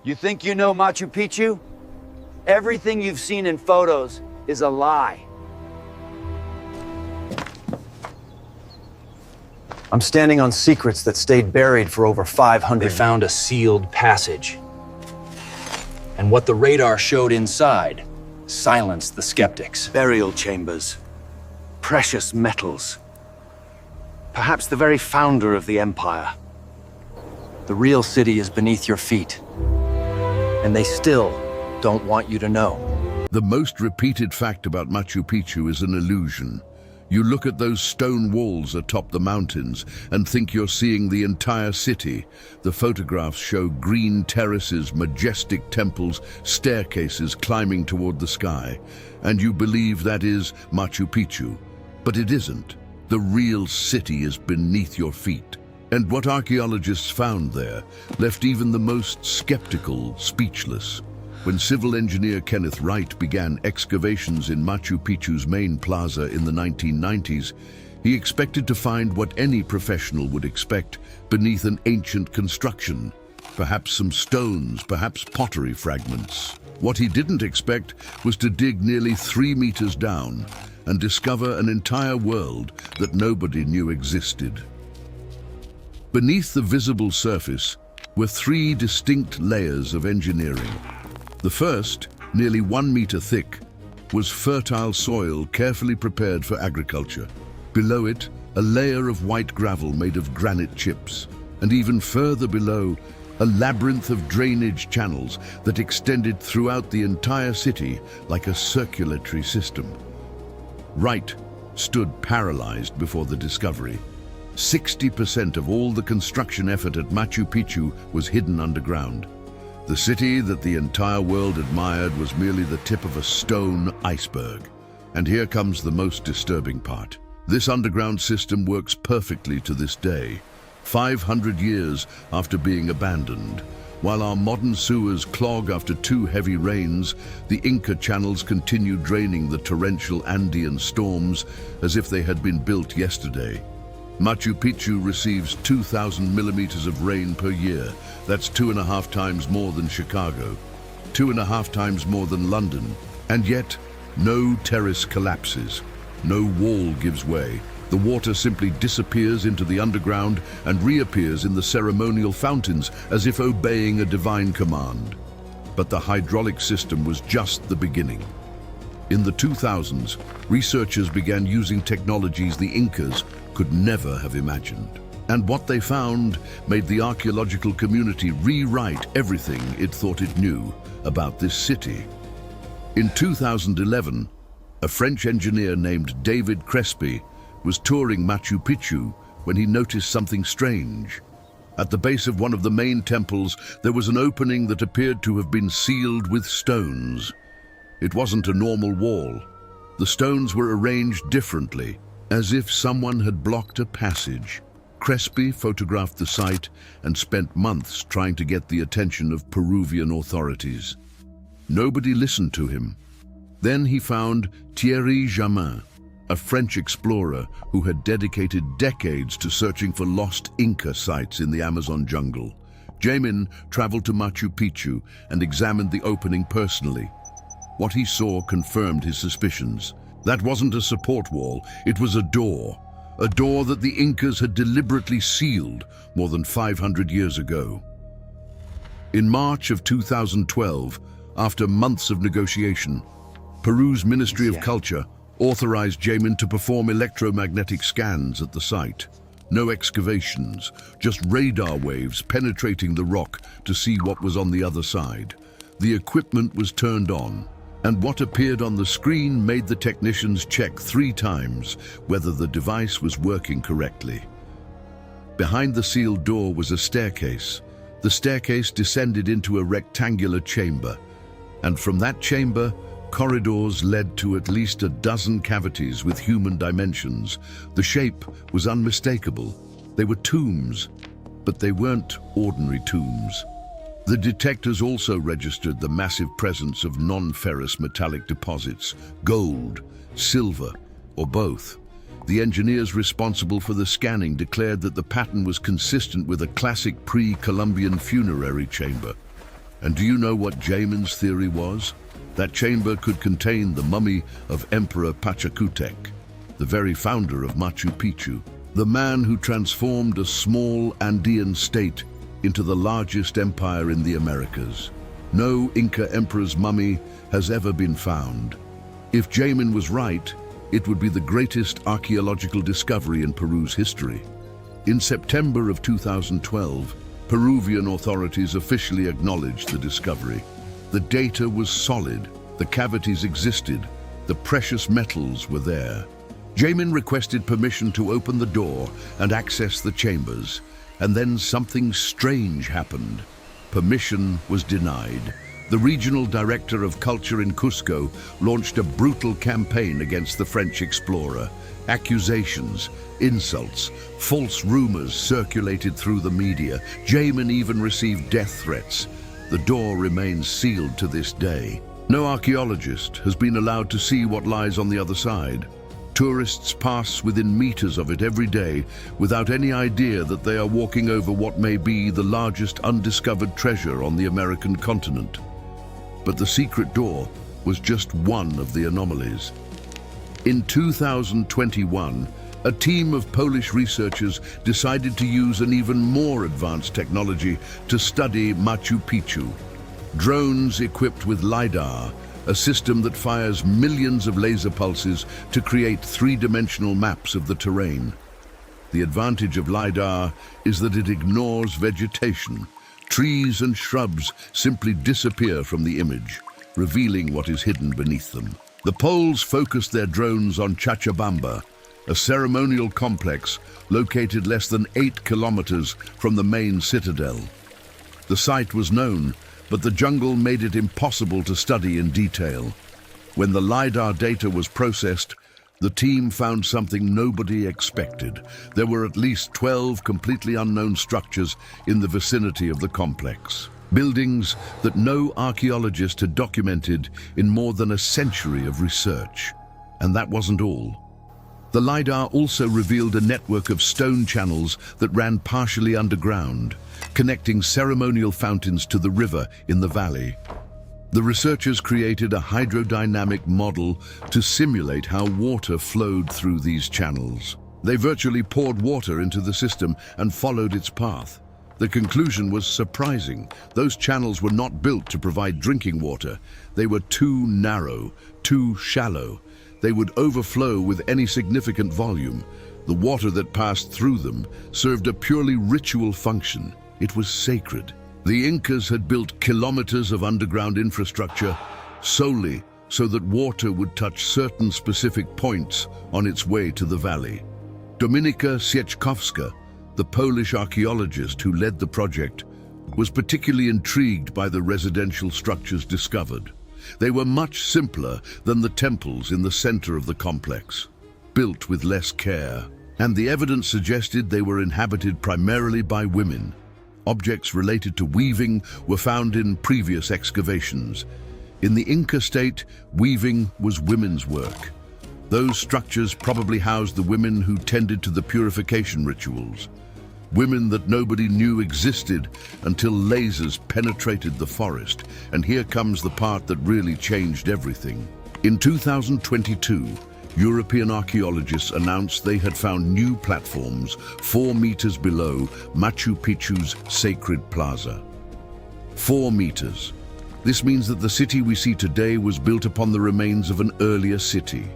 You think you know Machu Picchu? Everything you've seen in photos is a lie. I'm standing on secrets that stayed buried for over 500 They found a sealed passage. And what the radar showed inside silenced the skeptics. Burial chambers. Precious metals. Perhaps the very founder of the empire. The real city is beneath your feet. And they still don't want you to know. The most repeated fact about Machu Picchu is an illusion. You look at those stone walls atop the mountains and think you're seeing the entire city. The photographs show green terraces, majestic temples, staircases climbing toward the sky. And you believe that is Machu Picchu. But it isn't. The real city is beneath your feet. And what archaeologists found there left even the most skeptical speechless. When civil engineer Kenneth Wright began excavations in Machu Picchu's main plaza in the 1990s, he expected to find what any professional would expect beneath an ancient construction. Perhaps some stones, perhaps pottery fragments. What he didn't expect was to dig nearly 3 meters down and discover an entire world that nobody knew existed. Beneath the visible surface were 3 distinct layers of engineering. The first, nearly 1 meter thick, was fertile soil carefully prepared for agriculture. Below it, a layer of white gravel made of granite chips. And even further below, a labyrinth of drainage channels that extended throughout the entire city like a circulatory system. Wright stood paralyzed before the discovery. 60% of all the construction effort at Machu Picchu was hidden underground. The city that the entire world admired was merely the tip of a stone iceberg. And here comes the most disturbing part. This underground system works perfectly to this day, 500 years after being abandoned. While our modern sewers clog after 2 heavy rains, the Inca channels continue draining the torrential Andean storms as if they had been built yesterday. Machu Picchu receives 2,000 millimeters of rain per year. That's 2.5 times more than Chicago, 2.5 times more than London. And yet, no terrace collapses, no wall gives way. The water simply disappears into the underground and reappears in the ceremonial fountains as if obeying a divine command. But the hydraulic system was just the beginning. In the 2000s, researchers began using technologies the Incas could never have imagined. And what they found made the archaeological community rewrite everything it thought it knew about this city. In 2011, a French engineer named David Crespi was touring Machu Picchu when he noticed something strange. At the base of one of the main temples, there was an opening that appeared to have been sealed with stones. It wasn't a normal wall. The stones were arranged differently, as if someone had blocked a passage. Crespi photographed the site and spent months trying to get the attention of Peruvian authorities. Nobody listened to him. Then he found Thierry Jamin, a French explorer who had dedicated decades to searching for lost Inca sites in the Amazon jungle. Jamin traveled to Machu Picchu and examined the opening personally. What he saw confirmed his suspicions. That wasn't a support wall, it was a door that the Incas had deliberately sealed more than 500 years ago. In March of 2012, after months of negotiation, Peru's Ministry of Culture authorized Jamin to perform electromagnetic scans at the site. No excavations, just radar waves penetrating the rock to see what was on the other side. The equipment was turned on, and what appeared on the screen made the technicians check 3 times whether the device was working correctly. Behind the sealed door was a staircase. The staircase descended into a rectangular chamber, and from that chamber, corridors led to at least a dozen cavities with human dimensions. The shape was unmistakable. They were tombs, but they weren't ordinary tombs. The detectors also registered the massive presence of non-ferrous metallic deposits, gold, silver, or both. The engineers responsible for the scanning declared that the pattern was consistent with a classic pre-Columbian funerary chamber. And do you know what Jamin's theory was? That chamber could contain the mummy of Emperor Pachacutec, the very founder of Machu Picchu, the man who transformed a small Andean state into the largest empire in the Americas. No Inca emperor's mummy has ever been found. If Jamin was right, it would be the greatest archaeological discovery in Peru's history. In September of 2012, Peruvian authorities officially acknowledged the discovery. The data was solid, the cavities existed, the precious metals were there. Jamin requested permission to open the door and access the chambers, and then something strange happened. Permission was denied. The regional director of culture in Cusco launched a brutal campaign against the French explorer. Accusations, insults, false rumors circulated through the media. Jamin even received death threats. The door remains sealed to this day. No archaeologist has been allowed to see what lies on the other side. Tourists pass within meters of it every day without any idea that they are walking over what may be the largest undiscovered treasure on the American continent. But the secret door was just one of the anomalies. In 2021, a team of Polish researchers decided to use an even more advanced technology to study Machu Picchu. Drones equipped with LiDAR, a system that fires millions of laser pulses to create three-dimensional maps of the terrain. The advantage of LiDAR is that it ignores vegetation. Trees and shrubs simply disappear from the image, revealing what is hidden beneath them. The Poles focused their drones on Cachabamba, a ceremonial complex located less than 8 kilometers from the main citadel. The site was known, but the jungle made it impossible to study in detail. When the LiDAR data was processed, the team found something nobody expected. There were at least 12 completely unknown structures in the vicinity of the complex. Buildings that no archaeologist had documented in more than a century of research. And that wasn't all. The LiDAR also revealed a network of stone channels that ran partially underground, connecting ceremonial fountains to the river in the valley. The researchers created a hydrodynamic model to simulate how water flowed through these channels. They virtually poured water into the system and followed its path. The conclusion was surprising. Those channels were not built to provide drinking water. They were too narrow, too shallow. They would overflow with any significant volume. The water that passed through them served a purely ritual function. It was sacred. The Incas had built kilometers of underground infrastructure solely so that water would touch certain specific points on its way to the valley. Dominika Sieczkowska, the Polish archaeologist who led the project, was particularly intrigued by the residential structures discovered. They were much simpler than the temples in the center of the complex, built with less care, and the evidence suggested they were inhabited primarily by women. Objects related to weaving were found in previous excavations. In the Inca state, weaving was women's work. Those structures probably housed the women who tended to the purification rituals. Women that nobody knew existed until lasers penetrated the forest. And here comes the part that really changed everything. In 2022, European archaeologists announced they had found new platforms 4 meters below Machu Picchu's sacred plaza. 4 meters. This means that the city we see today was built upon the remains of an earlier city.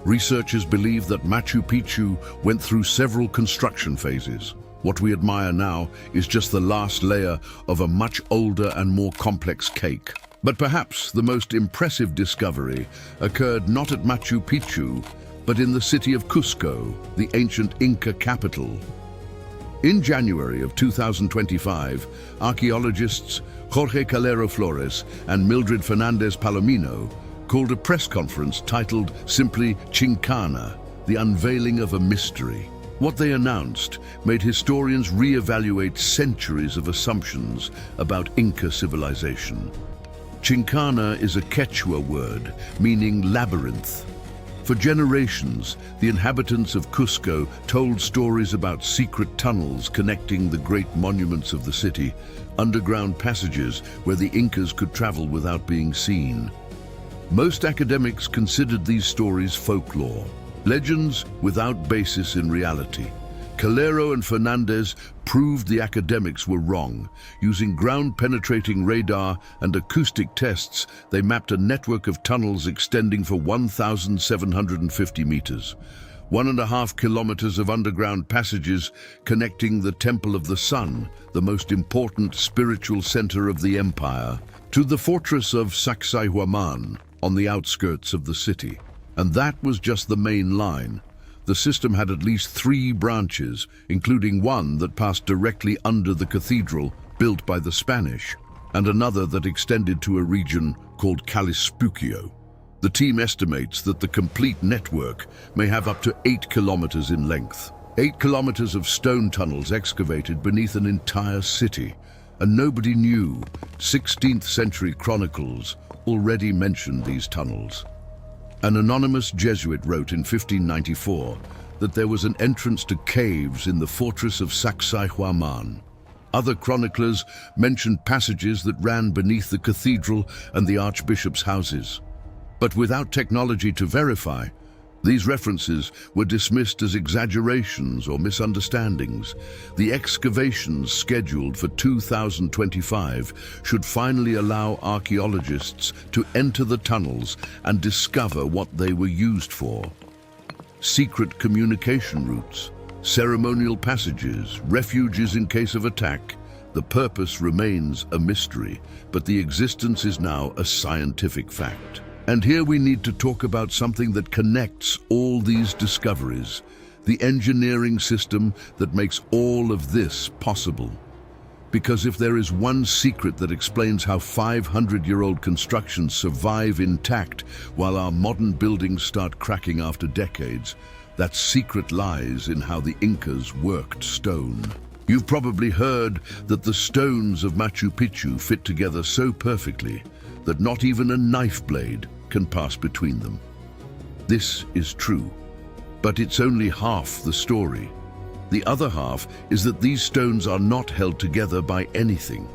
Researchers believe that Machu Picchu went through several construction phases. What we admire now is just the last layer of a much older and more complex cake. But perhaps the most impressive discovery occurred not at Machu Picchu, but in the city of Cusco, the ancient Inca capital. In January of 2025, archaeologists Jorge Calero Flores and Mildred Fernandez Palomino called a press conference titled simply Chincana, the unveiling of a mystery. What they announced made historians re-evaluate centuries of assumptions about Inca civilization. Chincana is a Quechua word meaning labyrinth. For generations, the inhabitants of Cusco told stories about secret tunnels connecting the great monuments of the city, underground passages where the Incas could travel without being seen. Most academics considered these stories folklore, legends without basis in reality. Calero and Fernandez proved the academics were wrong. Using ground-penetrating radar and acoustic tests, they mapped a network of tunnels extending for 1,750 meters. 1.5 kilometers of underground passages connecting the Temple of the Sun, the most important spiritual center of the empire, to the fortress of Sacsayhuaman on the outskirts of the city. And that was just the main line. The system had at least 3 branches, including one that passed directly under the cathedral built by the Spanish, and another that extended to a region called Calispucio. The team estimates that the complete network may have up to 8 kilometers in length. 8 kilometers of stone tunnels excavated beneath an entire city, and nobody knew. 16th century chronicles already mentioned these tunnels. An anonymous Jesuit wrote in 1594 that there was an entrance to caves in the fortress of Sacsayhuaman. Other chroniclers mentioned passages that ran beneath the cathedral and the archbishop's houses. But without technology to verify, these references were dismissed as exaggerations or misunderstandings. The excavations scheduled for 2025 should finally allow archaeologists to enter the tunnels and discover what they were used for. Secret communication routes, ceremonial passages, refuges in case of attack. The purpose remains a mystery, but the existence is now a scientific fact. And here we need to talk about something that connects all these discoveries, the engineering system that makes all of this possible. Because if there is one secret that explains how 500-year-old constructions survive intact while our modern buildings start cracking after decades, that secret lies in how the Incas worked stone. You've probably heard that the stones of Machu Picchu fit together so perfectly that not even a knife blade can pass between them. This is true, but it's only half the story. The other half is that these stones are not held together by anything.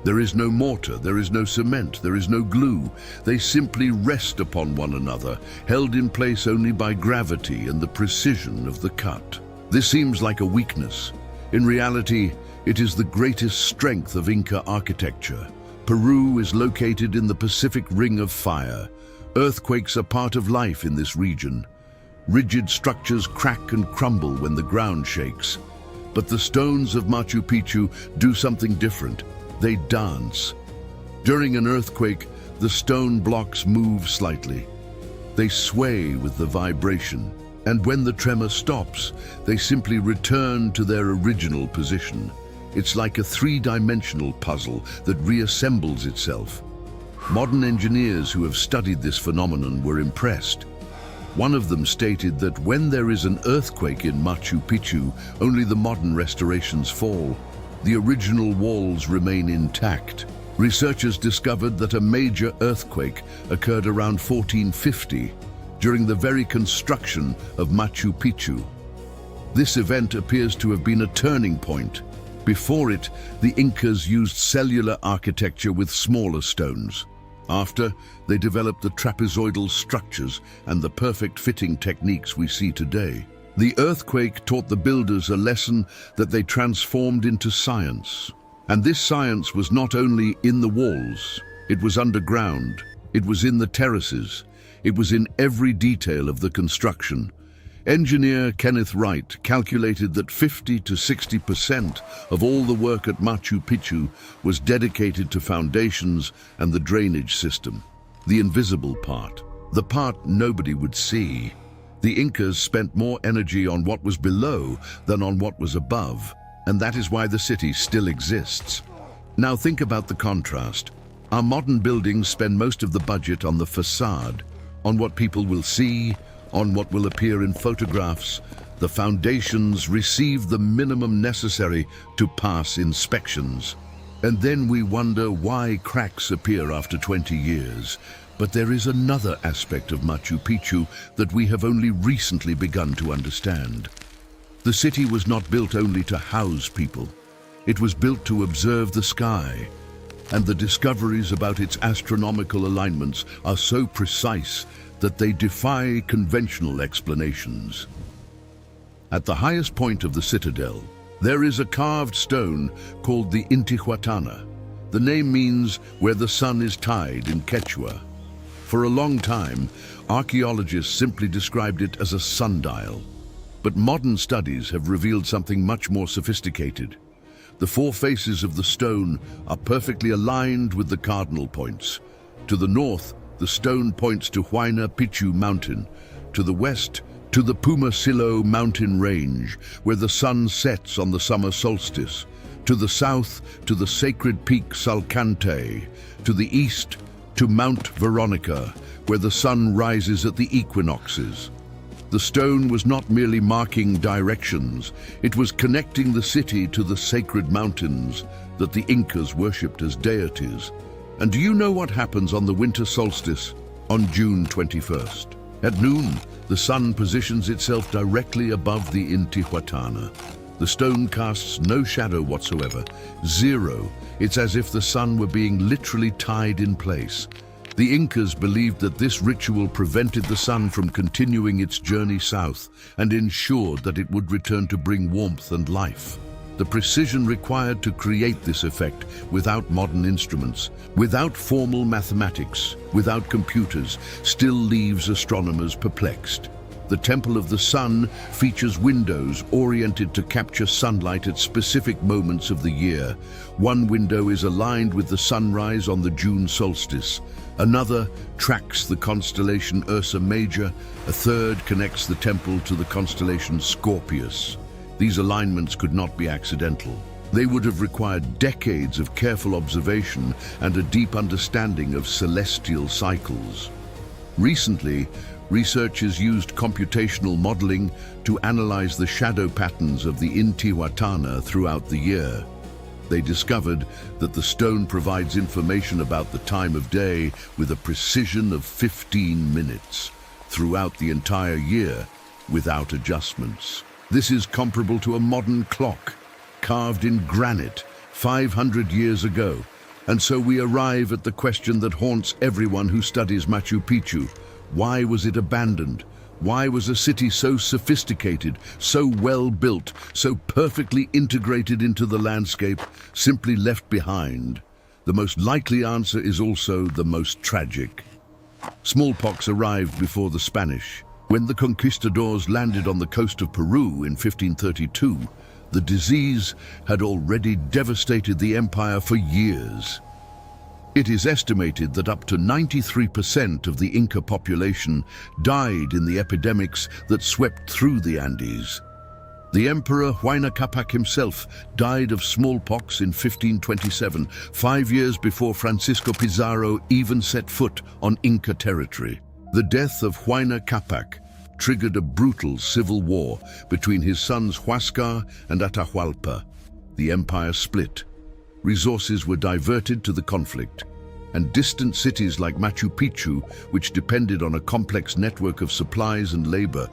There is no mortar, there is no cement, there is no glue. They simply rest upon one another, held in place only by gravity and the precision of the cut. This seems like a weakness. In reality, it is the greatest strength of Inca architecture. Peru is located in the Pacific Ring of Fire. Earthquakes are part of life in this region. Rigid structures crack and crumble when the ground shakes. But the stones of Machu Picchu do something different. They dance. During an earthquake, the stone blocks move slightly. They sway with the vibration. And when the tremor stops, they simply return to their original position. It's like a 3-dimensional puzzle that reassembles itself. Modern engineers who have studied this phenomenon were impressed. One of them stated that when there is an earthquake in Machu Picchu, only the modern restorations fall. The original walls remain intact. Researchers discovered that a major earthquake occurred around 1450, during the very construction of Machu Picchu. This event appears to have been a turning point. Before it, the Incas used cellular architecture with smaller stones. After, they developed the trapezoidal structures and the perfect fitting techniques we see today. The earthquake taught the builders a lesson that they transformed into science. And this science was not only in the walls, it was underground, it was in the terraces, it was in every detail of the construction. Engineer Kenneth Wright calculated that 50 to 60% of all the work at Machu Picchu was dedicated to foundations and the drainage system, the invisible part, the part nobody would see. The Incas spent more energy on what was below than on what was above, and that is why the city still exists. Now think about the contrast. Our modern buildings spend most of the budget on the facade, on what people will see, on what will appear in photographs. The foundations receive the minimum necessary to pass inspections. And then we wonder why cracks appear after 20 years. But there is another aspect of Machu Picchu that we have only recently begun to understand. The city was not built only to house people. It was built to observe the sky, and the discoveries about its astronomical alignments are so precise that they defy conventional explanations. At the highest point of the citadel, there is a carved stone called the Intihuatana. The name means where the sun is tied in Quechua. For a long time, archaeologists simply described it as a sundial. But modern studies have revealed something much more sophisticated. The four faces of the stone are perfectly aligned with the cardinal points. To the north, the stone points to Huayna Picchu mountain. To the west, to the Pumasillo mountain range, where the sun sets on the summer solstice. To the south, to the sacred peak Salcante. To the east, to Mount Veronica, where the sun rises at the equinoxes. The stone was not merely marking directions, it was connecting the city to the sacred mountains that the Incas worshipped as deities. And do you know what happens on the winter solstice on June 21st? At noon, the sun positions itself directly above the Intihuatana. The stone casts no shadow whatsoever, zero. It's as if the sun were being literally tied in place. The Incas believed that this ritual prevented the sun from continuing its journey south and ensured that it would return to bring warmth and life. The precision required to create this effect without modern instruments, without formal mathematics, without computers, still leaves astronomers perplexed. The Temple of the Sun features windows oriented to capture sunlight at specific moments of the year. One window is aligned with the sunrise on the June solstice. Another tracks the constellation Ursa Major. A third connects the temple to the constellation Scorpius. These alignments could not be accidental. They would have required decades of careful observation and a deep understanding of celestial cycles. Recently, researchers used computational modeling to analyze the shadow patterns of the Intihuatana throughout the year. They discovered that the stone provides information about the time of day with a precision of 15 minutes throughout the entire year without adjustments. This is comparable to a modern clock carved in granite 500 years ago. And so we arrive at the question that haunts everyone who studies Machu Picchu. Why was it abandoned? Why was a city so sophisticated, so well built, so perfectly integrated into the landscape, simply left behind? The most likely answer is also the most tragic. Smallpox arrived before the Spanish. When the conquistadors landed on the coast of Peru in 1532, the disease had already devastated the empire for years. It is estimated that up to 93% of the Inca population died in the epidemics that swept through the Andes. The Emperor Huayna Capac himself died of smallpox in 1527, 5 years before Francisco Pizarro even set foot on Inca territory. The death of Huayna Capac triggered a brutal civil war between his sons Huáscar and Atahualpa. The empire split. Resources were diverted to the conflict, and distant cities like Machu Picchu, which depended on a complex network of supplies and labor,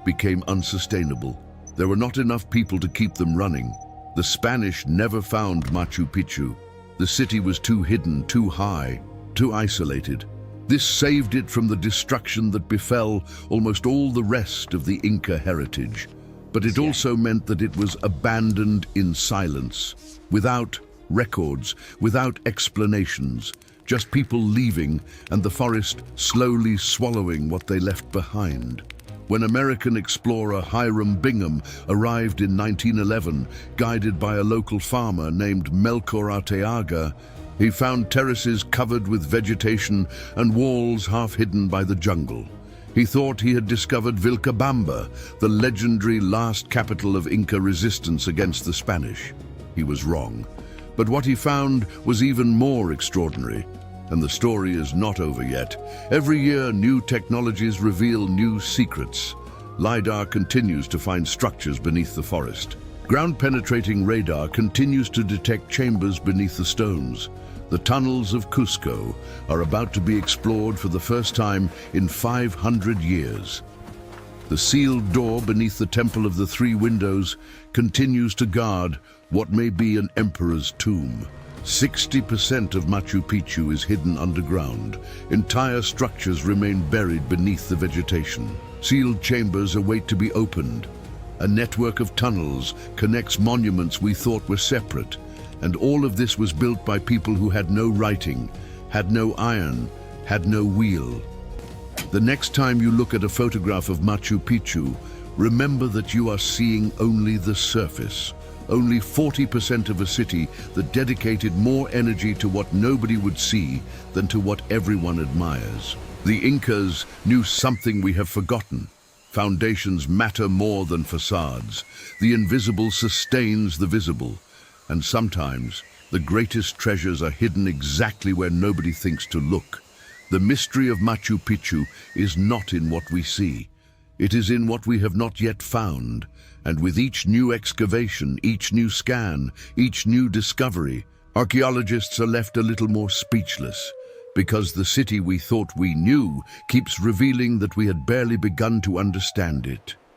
became unsustainable. There were not enough people to keep them running. The Spanish never found Machu Picchu. The city was too hidden, too high, too isolated. This saved it from the destruction that befell almost all the rest of the Inca heritage. But it also meant that it was abandoned in silence, without records, without explanations, just people leaving and the forest slowly swallowing what they left behind. When American explorer Hiram Bingham arrived in 1911, guided by a local farmer named Melchor Arteaga, he found terraces covered with vegetation and walls half hidden by the jungle. He thought he had discovered Vilcabamba, the legendary last capital of Inca resistance against the Spanish. He was wrong. But what he found was even more extraordinary. And the story is not over yet. Every year, new technologies reveal new secrets. LiDAR continues to find structures beneath the forest. Ground-penetrating radar continues to detect chambers beneath the stones. The tunnels of Cusco are about to be explored for the first time in 500 years. The sealed door beneath the Temple of the Three Windows continues to guard what may be an emperor's tomb. 60% of Machu Picchu is hidden underground. Entire structures remain buried beneath the vegetation. Sealed chambers await to be opened. A network of tunnels connects monuments we thought were separate. And all of this was built by people who had no writing, had no iron, had no wheel. The next time you look at a photograph of Machu Picchu, remember that you are seeing only the surface. Only 40% of a city that dedicated more energy to what nobody would see than to what everyone admires. The Incas knew something we have forgotten. Foundations matter more than facades. The invisible sustains the visible. And sometimes, the greatest treasures are hidden exactly where nobody thinks to look. The mystery of Machu Picchu is not in what we see. It is in what we have not yet found. And with each new excavation, each new scan, each new discovery, archaeologists are left a little more speechless. Because the city we thought we knew keeps revealing that we had barely begun to understand it.